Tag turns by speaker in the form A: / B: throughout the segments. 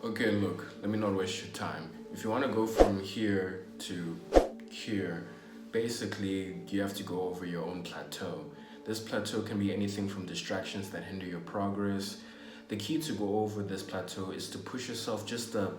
A: Okay, look, let me not waste your time. If you want to go from here to here, basically you have to go over your own plateau. This plateau can be anything from distractions that hinder your progress. The key to go over this plateau is to push yourself just a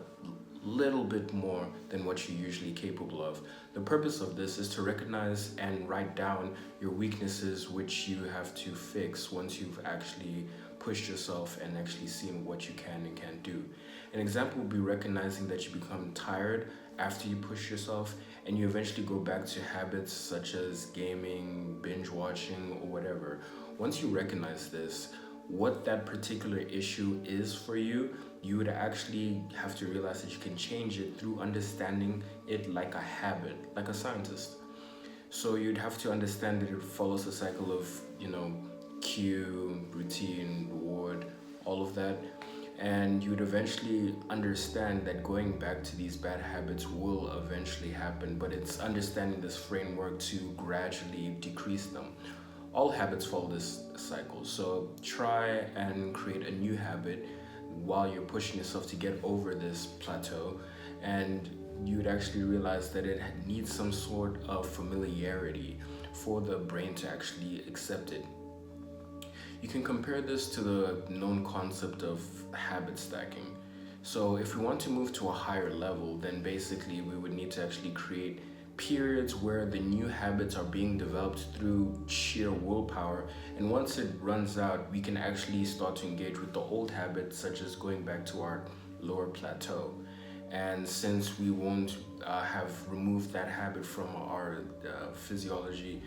A: little bit more than what you're usually capable of. The purpose of this is to recognize and write down your weaknesses, which you have to fix once you've actually pushed yourself and actually seen what you can and can't do. An example would be recognizing that you become tired after you push yourself and you eventually go back to habits such as gaming, binge watching, or whatever. Once you recognize this, what that particular issue is for you, you would actually have to realize that you can change it through understanding it like a habit, like a scientist. So you'd have to understand that it follows a cycle of, cue, routine, reward, all of that. And you'd eventually understand that going back to these bad habits will eventually happen, but it's understanding this framework to gradually decrease them. All habits follow this cycle, so try and create a new habit while you're pushing yourself to get over this plateau, and you'd actually realize that it needs some sort of familiarity for the brain to actually accept it. You can compare this to the known concept of habit stacking. So if we want to move to a higher level, then basically we would need to actually create periods where the new habits are being developed through sheer willpower, and once it runs out, we can actually start to engage with the old habits, such as going back to our lower plateau. And since we won't have removed that habit from our physiology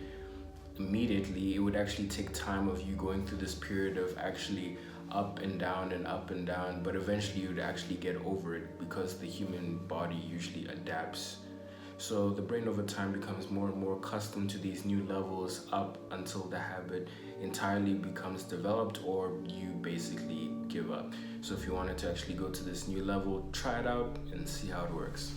A: immediately, it would actually take time of you going through this period of actually up and down and up and down, but eventually you'd actually get over it because the human body usually adapts. So the brain over time becomes more and more accustomed to these new levels up until the habit entirely becomes developed or you basically give up. So if you wanted to actually go to this new level, try it out and see how it works.